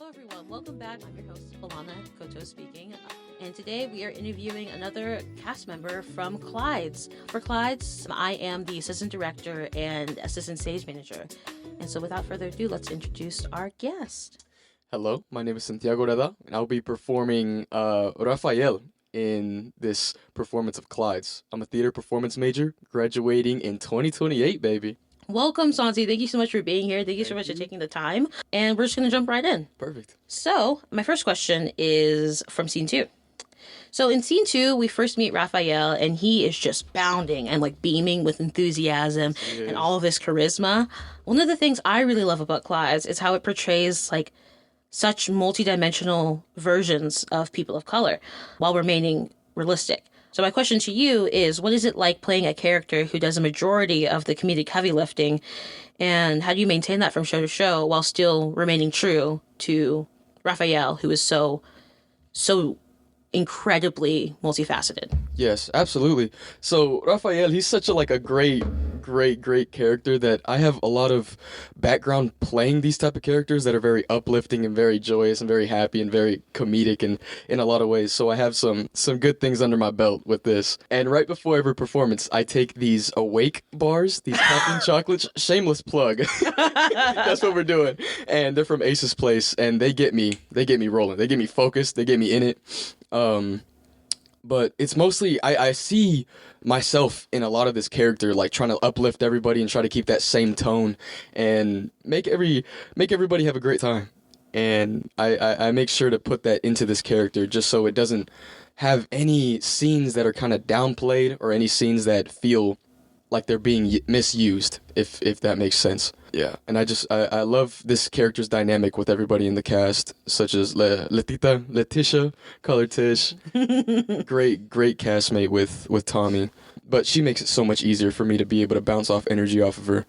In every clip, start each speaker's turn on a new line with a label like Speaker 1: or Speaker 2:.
Speaker 1: Hello, everyone. Welcome back. I'm your host, Alana Koto speaking. And today we are interviewing another cast member from CLYDE'S. For CLYDE'S, I am the assistant director and assistant stage manager. And so without further ado, let's introduce our guest.
Speaker 2: Hello, my name is Santiago Rueda, and I'll be performing Rafael in this performance of CLYDE'S. I'm a theater performance major, graduating in 2028, baby.
Speaker 1: Welcome, Santi. Thank you so much for being here. Thank you so much for taking the time. And we're just going to jump right in.
Speaker 2: Perfect.
Speaker 1: So, my first question is from scene 2. So in scene 2, we first meet Rafael, and he is just bounding and like beaming with enthusiasm and all of his charisma. One of the things I really love about CLYDE'S is how it portrays like such multidimensional versions of people of color while remaining realistic. So my question to you is, what is it like playing a character who does a majority of the comedic heavy lifting, and how do you maintain that from show to show while still remaining true to Rafael, who is so incredibly multifaceted?
Speaker 2: Yes, absolutely. So Rafael, he's such a great character that I have a lot of background playing these type of characters that are very uplifting and very joyous and very happy and very comedic and in a lot of ways. So I have some good things under my belt with this. And right before every performance, I take these Awake bars, these caffeine chocolates, shameless plug. That's what we're doing. And they're from Ace's Place, and they get me rolling. They get me focused, they get me in it. But it's mostly, I see myself in a lot of this character, like trying to uplift everybody and try to keep that same tone and make everybody have a great time. And I make sure to put that into this character just so it doesn't have any scenes that are kind of downplayed or any scenes that feel like they're being misused, if that makes sense. Yeah, and I love this character's dynamic with everybody in the cast, such as Letitia, Color Tish, great castmate with Tommy, but she makes it so much easier for me to be able to bounce off energy off of her.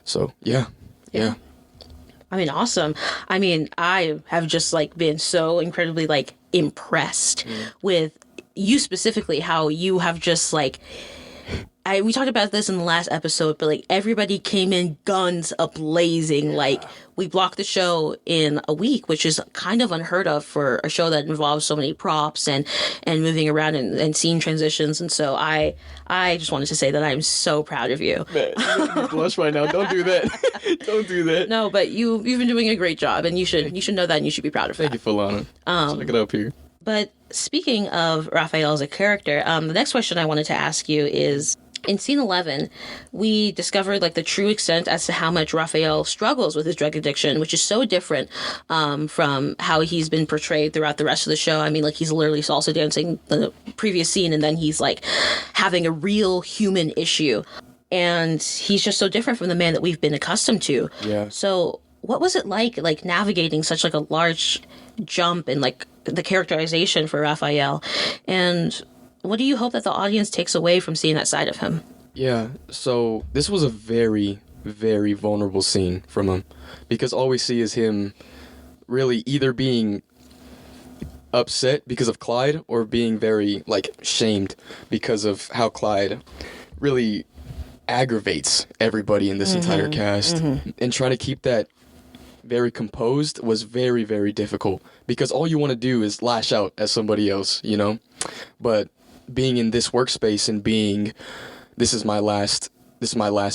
Speaker 2: So yeah.
Speaker 1: I mean, awesome. I mean, I have just like been so incredibly like impressed with you specifically, how you have just like. We talked about this in the last episode, but like everybody came in guns a-blazing. Yeah. Like we blocked the show in a week, which is kind of unheard of for a show that involves so many props and moving around and scene transitions. And so I just wanted to say that I'm so proud of you.
Speaker 2: Man, you're making me blush right now. Don't do that. Don't do that.
Speaker 1: No, but you've been doing a great job, and you should know that, and you should be proud of
Speaker 2: Thank
Speaker 1: that.
Speaker 2: Thank you, Falana. Check it up here.
Speaker 1: But speaking of Rafael as a character, the next question I wanted to ask you is, in scene 11, we discovered like the true extent as to how much Rafael struggles with his drug addiction, which is so different from how he's been portrayed throughout the rest of the show. I mean, like he's literally salsa dancing the previous scene, and then he's like having a real human issue. And he's just so different from the man that we've been accustomed to.
Speaker 2: Yeah.
Speaker 1: So what was it like navigating such like a large jump in like the characterization for Rafael? And what do you hope that the audience takes away from seeing that side of him?
Speaker 2: Yeah, so this was a very, very vulnerable scene from him, because all we see is him really either being upset because of Clyde or being very, like, shamed because of how Clyde really aggravates everybody in this entire cast. And trying to keep that very composed was very, very difficult, because all you want to do is lash out at somebody else, you know? But being in this workspace and being, this is my last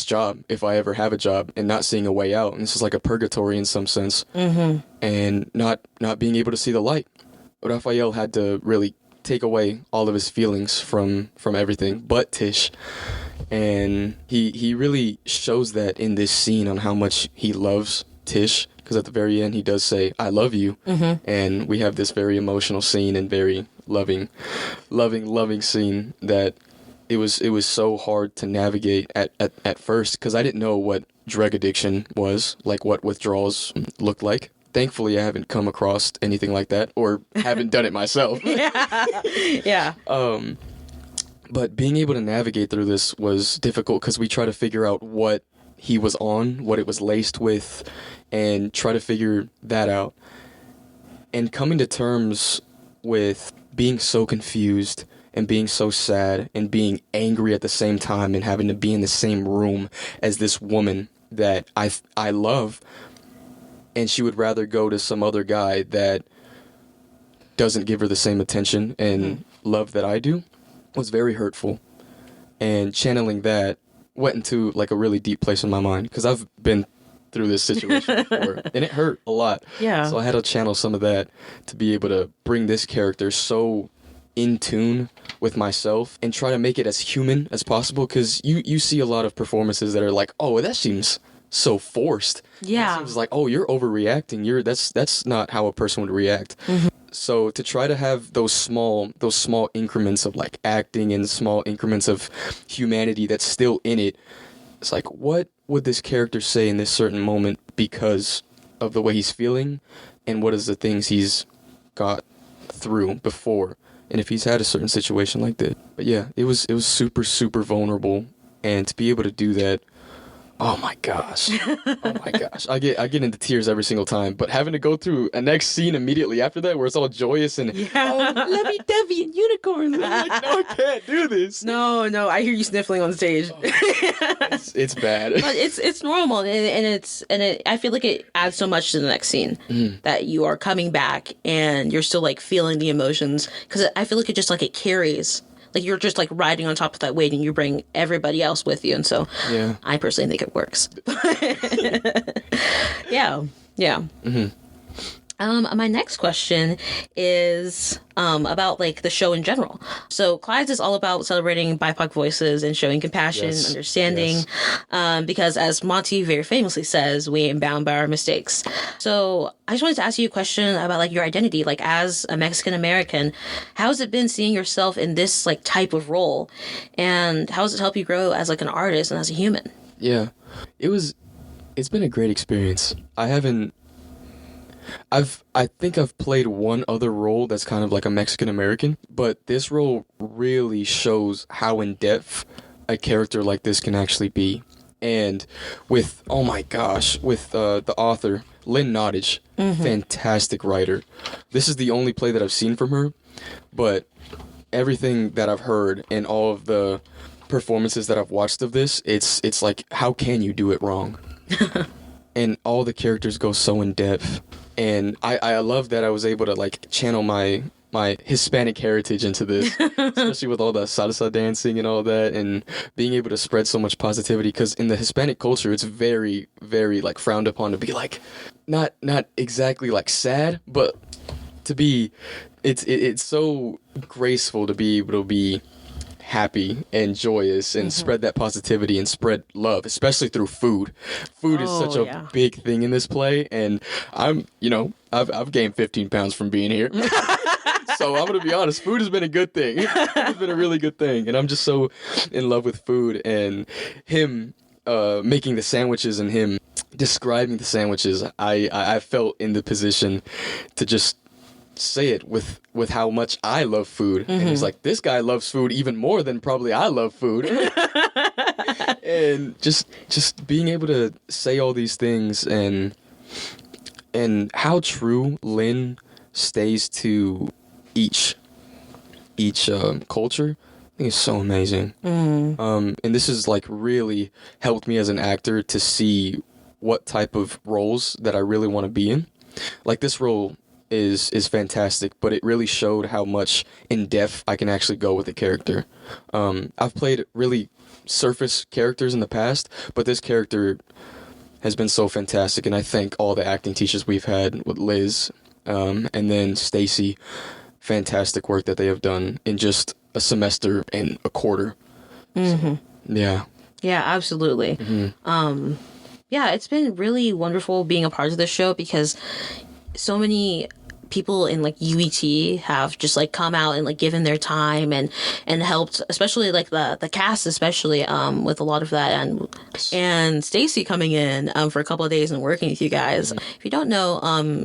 Speaker 2: job if I ever have a job, and not seeing a way out, and this is like a purgatory in some sense, and not being able to see the light. Rafael had to really take away all of his feelings from everything but Tish, and he really shows that in this scene on how much he loves Tish, because at the very end he does say, "I love you," and we have this very emotional scene and very loving scene that it was so hard to navigate at first, because I didn't know what drug addiction was, like what withdrawals looked like. Thankfully, I haven't come across anything like that, or haven't done it myself.
Speaker 1: Yeah.
Speaker 2: But being able to navigate through this was difficult, because we try to figure out what he was on, what it was laced with, and try to figure that out. And coming to terms with being so confused and being so sad and being angry at the same time, and having to be in the same room as this woman that I love, and she would rather go to some other guy that doesn't give her the same attention and love that I do was very hurtful. And channeling that went into like a really deep place in my mind because I've been through this situation before and it hurt a lot.
Speaker 1: Yeah.
Speaker 2: So I had to channel some of that to be able to bring this character so in tune with myself and try to make it as human as possible because you see a lot of performances that are like, oh, that seems so forced.
Speaker 1: Yeah.
Speaker 2: It seems like, oh, you're overreacting. That's not how a person would react. So to try to have those small increments of like acting and small increments of humanity that's still in it, it's like, what would this character say in this certain moment because of the way he's feeling, and what is the things he's got through before, and if he's had a certain situation like that. But yeah, it was super, super vulnerable, and to be able to do that, oh my gosh. I get into tears every single time. But having to go through a next scene immediately after that where it's all joyous and oh, lovey-dovey and unicorns. And I'm like, no, I can't do this.
Speaker 1: No, I hear you sniffling on stage.
Speaker 2: It's bad.
Speaker 1: But it's normal, and I feel like it adds so much to the next scene that you are coming back and you're still like feeling the emotions, because I feel like it carries. Like, you're just, like, riding on top of that weight, and you bring everybody else with you. And so
Speaker 2: yeah.
Speaker 1: I personally think it works. Yeah. My next question is about, like, the show in general. So CLYDE'S is all about celebrating BIPOC voices and showing compassion, understanding, because as Monty very famously says, we ain't bound by our mistakes. So I just wanted to ask you a question about, like, your identity. Like, as a Mexican American, how has it been seeing yourself in this, like, type of role? And how has it helped you grow as, like, an artist and as a human?
Speaker 2: Yeah. It's been a great experience. I think I've played one other role that's kind of like a Mexican American, but this role really shows how in depth a character like this can actually be. And with the author, Lynn Nottage, fantastic writer. This is the only play that I've seen from her, but everything that I've heard and all of the performances that I've watched of this, it's like, how can you do it wrong? And all the characters go so in depth. And I love that I was able to like channel my Hispanic heritage into this, especially with all the salsa dancing and all that, and being able to spread so much positivity. Because in the Hispanic culture, it's very, very like frowned upon to be like, not exactly like sad, but to be, it's so graceful to be able to be happy and joyous and spread that positivity and spread love, especially through food. Food is such a big thing in this play, and I've gained 15 pounds from being here. So I'm gonna be honest, food has been a good thing. It's been a really good thing, and I'm just so in love with food, and him making the sandwiches and him describing the sandwiches. I felt in the position to just say it with how much I love food. And he's like, this guy loves food even more than probably I love food. And just being able to say all these things and how true Lynn stays to each culture, I think is so amazing. And this has like really helped me as an actor to see what type of roles that I really want to be in. Like, this role is fantastic, but it really showed how much in depth I can actually go with a character. I've played really surface characters in the past, but this character has been so fantastic, and I thank all the acting teachers we've had with Liz, and then Stacy. Fantastic work that they have done in just a semester and a quarter. So, yeah,
Speaker 1: absolutely. It's been really wonderful being a part of this show, because so many people in like UET have just like come out and like given their time and helped, especially like the cast, especially with a lot of that, and Stacy coming in for a couple of days and working with you guys. If you don't know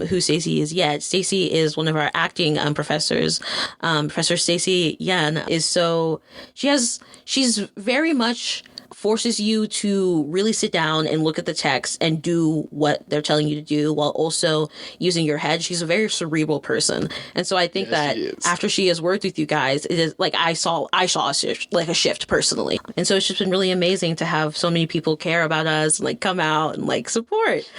Speaker 1: who Stacy is yet, Stacy is one of our acting professors. Professor Stacy Yan she's very much forces you to really sit down and look at the text and do what they're telling you to do while also using your head. She's a very cerebral person. And so I think that after she has worked with you guys, it is like I saw a shift personally. And so it's just been really amazing to have so many people care about us and like come out and like support.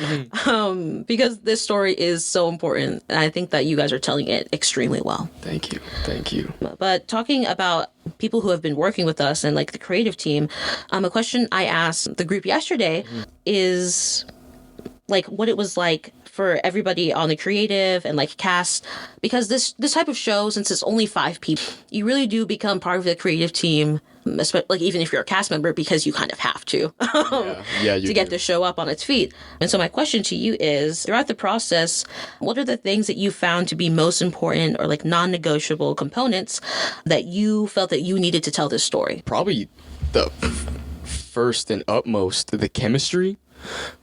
Speaker 1: Because this story is so important. And I think that you guys are telling it extremely well.
Speaker 2: Thank you. Thank you.
Speaker 1: But talking about people who have been working with us and like the creative team, a question I asked the group yesterday is like what it was like for everybody on the creative and like cast, because this type of show, since it's only 5 people, you really do become part of the creative team, like even if you're a cast member, because you kind of have to to get the show up on its feet. And so my question to you is, throughout the process, what are the things that you found to be most important or like non-negotiable components that you felt that you needed to tell this story?
Speaker 2: Probably the first and utmost, the chemistry.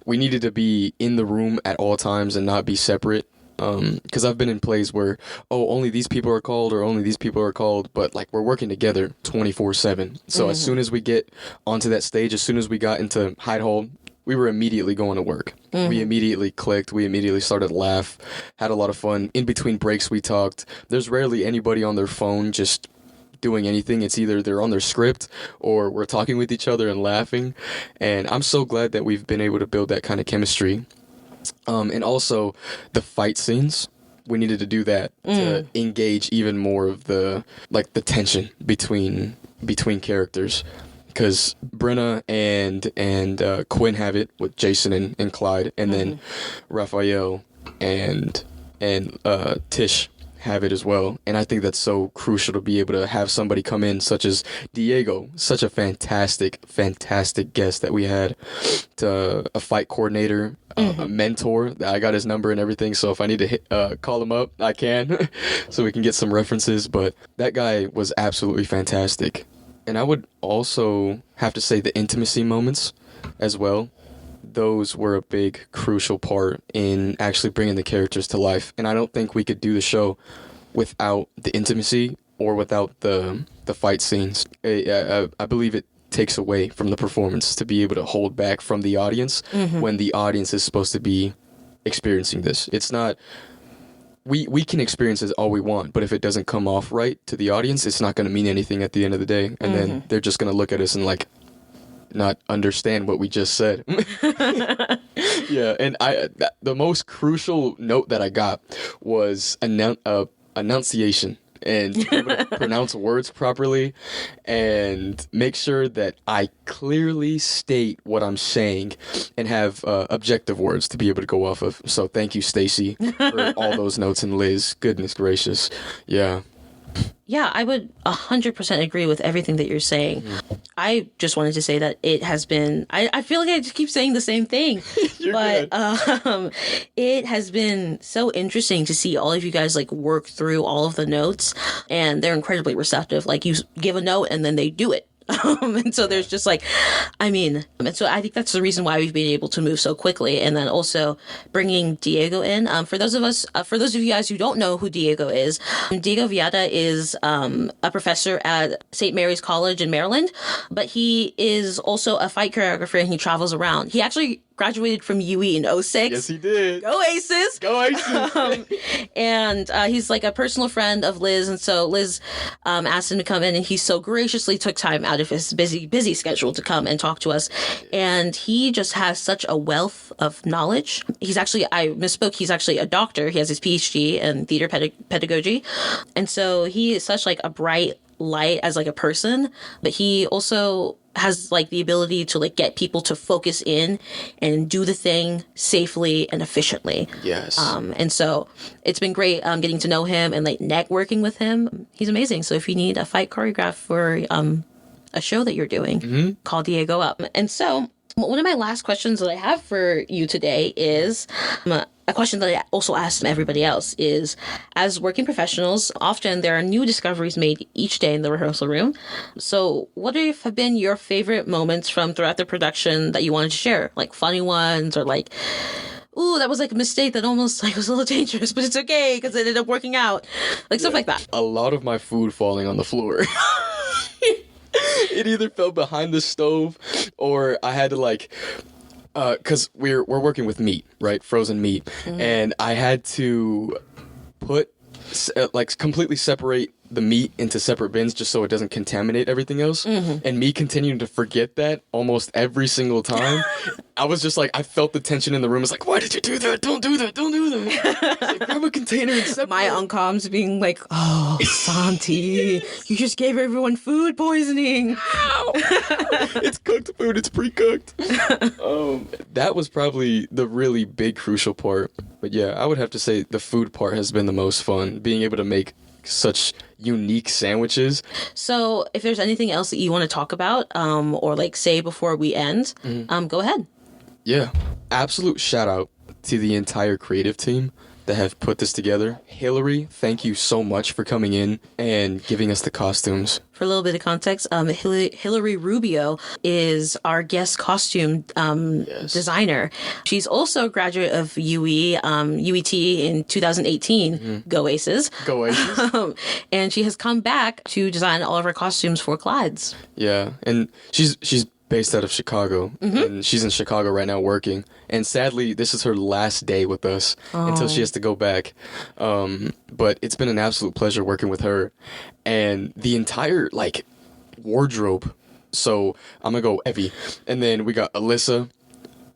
Speaker 2: We needed to be in the room at all times and not be separate. Because I've been in plays where, only these people are called or only these people are called, but like we're working together 24/7. So as soon as we get onto that stage, as soon as we got into Hyde Hall, we were immediately going to work. We immediately clicked. We immediately started to laugh, had a lot of fun. In between breaks, we talked. There's rarely anybody on their phone just doing anything. It's either they're on their script or we're talking with each other and laughing. And I'm so glad that we've been able to build that kind of chemistry. And also the fight scenes, we needed to do that to engage even more of the tension between characters, because Brenna and Quinn have it with Jason and Clyde, and then Rafael and Tish have it as well. And I think that's so crucial to be able to have somebody come in such as Diego, such a fantastic guest that we had, to a fight coordinator, a mentor. I got his number and everything, so if I need to call him up, I can so we can get some references. But that guy was absolutely fantastic. And I would also have to say the intimacy moments as well. Those were a big, crucial part in actually bringing the characters to life. And I don't think we could do the show without the intimacy or without the fight scenes. I believe it takes away from the performance to be able to hold back from the audience when the audience is supposed to be experiencing this. It's not... We can experience it all we want, but if it doesn't come off right to the audience, it's not going to mean anything at the end of the day. And then they're just going to look at us and like not understand what we just said. Yeah, and the most crucial note that I got was enunciation, and to be able to pronounce words properly and make sure that I clearly state what I'm saying and have objective words to be able to go off of. So thank you, Stacy, for all those notes, and Liz. Goodness gracious. Yeah.
Speaker 1: Yeah, I would 100% agree with everything that you're saying. I just wanted to say that it has been, I feel like I just keep saying the same thing, but it has been so interesting to see all of you guys like work through all of the notes, and they're incredibly receptive. Like you give a note and then they do it. And so there's just like, and so I think that's the reason why we've been able to move so quickly. And then also bringing Diego in. For those of you guys who don't know who Diego is, Diego Viada is a professor at St. Mary's College in Maryland, but he is also a fight choreographer, and he travels around. He actually graduated from UE in 2006.
Speaker 2: Yes, he did.
Speaker 1: Go Aces!
Speaker 2: Go Aces!
Speaker 1: And he's like a personal friend of Liz, and so Liz asked him to come in, and he so graciously took time out of his busy schedule to come and talk to us. And he just has such a wealth of knowledge. He's actually, I misspoke, he's actually a doctor. He has his PhD in theater pedagogy. And so he is such like a bright light as like a person, but he also has like the ability to like get people to focus in and do the thing safely and efficiently.
Speaker 2: Yes.
Speaker 1: And so it's been great getting to know him and like networking with him. He's amazing. So if you need a fight choreograph for a show that you're doing, call Diego up. And so one of my last questions that I have for you today is a question that I also ask everybody else is, as working professionals, often there are new discoveries made each day in the rehearsal room. So what have been your favorite moments from throughout the production that you wanted to share? Like funny ones, or like, ooh, that was like a mistake that almost like was a little dangerous, but it's okay because it ended up working out. Like stuff like that.
Speaker 2: A lot of my food falling on the floor. It either fell behind the stove or I had to like, because we're working with meat, right? Frozen meat, and I had to put like completely separate the meat into separate bins just so it doesn't contaminate everything else. And me continuing to forget that almost every single time, I was just like, I felt the tension in the room. It's like, why did you do that? Don't do that. Don't do that. It's like, grab a container and separate.
Speaker 1: My uncoms being like, oh, Santi, you just gave everyone food poisoning.
Speaker 2: Ow! It's cooked food. It's pre-cooked. That was probably the really big crucial part. But yeah, I would have to say the food part has been the most fun. Being able to make such unique sandwiches.
Speaker 1: So if there's anything else that you want to talk about or like say before we end, go ahead.
Speaker 2: Yeah. Absolute shout out to the entire creative team that have put this together. Hillary, thank you so much for coming in and giving us the costumes.
Speaker 1: For a little bit of context, Hillary Rubio is our guest costume designer. She's also a graduate of UET in 2018. Go Aces.
Speaker 2: Go Aces.
Speaker 1: And she has come back to design all of her costumes for CLYDE'S.
Speaker 2: Yeah, and she's based out of Chicago, and she's in Chicago right now working. And sadly, this is her last day with us until she has to go back. But it's been an absolute pleasure working with her. And the entire, like, wardrobe. So I'm going to go Evie. And then we got Alyssa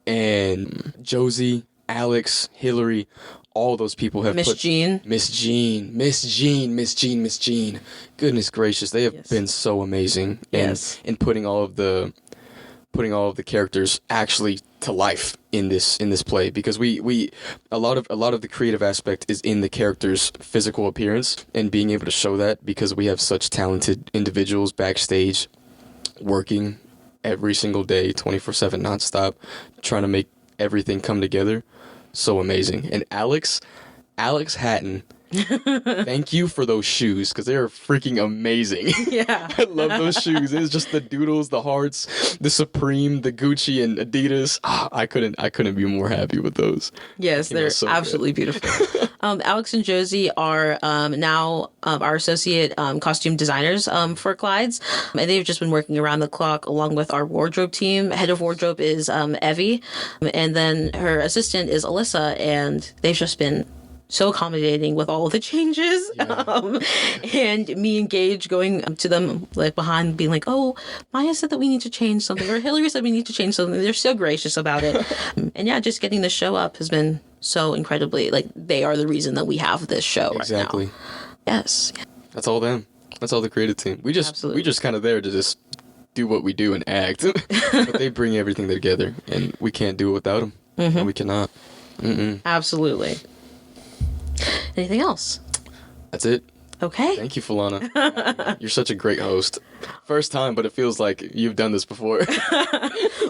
Speaker 2: and Josie, Alex, Hillary. All those people have
Speaker 1: Miss Jean.
Speaker 2: Miss Jean. Goodness gracious, they have been so amazing in putting all of the characters actually to life in this play, because we a lot of the creative aspect is in the characters' physical appearance and being able to show that, because we have such talented individuals backstage working every single day 24/7 nonstop trying to make everything come together. So amazing. And Alex Hatton, thank you for those shoes, because they are freaking amazing.
Speaker 1: Yeah.
Speaker 2: I love those shoes. It's just the doodles, the hearts, the Supreme, the Gucci and Adidas. I couldn't be more happy with those.
Speaker 1: Yes, they're so absolutely beautiful. Alex and Josie are now our associate costume designers for CLYDE'S, and they've just been working around the clock along with our wardrobe team. Head of wardrobe is Evie, and then her assistant is Alyssa, and they've just been so accommodating with all of the changes. And me and Gage going to them like behind being like, oh, Maya said that we need to change something, or Hillary said we need to change something. They're so gracious about it. And yeah, just getting the show up has been so incredibly, like, they are the reason that we have this show
Speaker 2: exactly
Speaker 1: right now. Yes.
Speaker 2: That's all them. That's all the creative team. We just kind of there to just do what we do and act. But they bring everything together, and we can't do it without them. And we cannot.
Speaker 1: Absolutely. Anything else?
Speaker 2: That's it.
Speaker 1: Okay.
Speaker 2: Thank you, Falana. You're such a great host. First time, but it feels like you've done this before.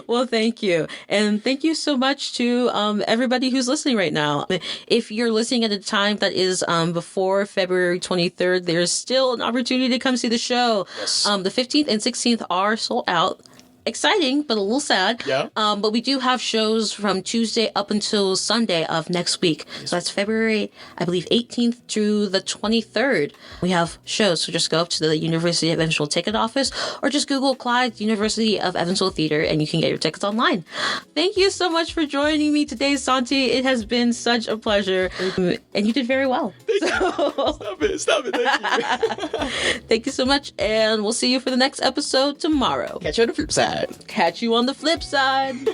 Speaker 1: Well, thank you. And thank you so much to everybody who's listening right now. If you're listening at a time that is before February 23rd, there's still an opportunity to come see the show.
Speaker 2: Yes.
Speaker 1: The 15th and 16th are sold out. Exciting, but a little sad.
Speaker 2: Yeah.
Speaker 1: But we do have shows from Tuesday up until Sunday of next week. So that's February, I believe, 18th through the 23rd. We have shows. So just go up to the University of Evansville ticket office, or just Google CLYDE'S University of Evansville Theater, and you can get your tickets online. Thank you so much for joining me today, Santi. It has been such a pleasure. And you did very well.
Speaker 2: Thank you. Stop it. Thank you.
Speaker 1: Thank you so much. And we'll see you for the next episode tomorrow.
Speaker 2: Catch you on the flip side.
Speaker 1: Catch you on the flip side.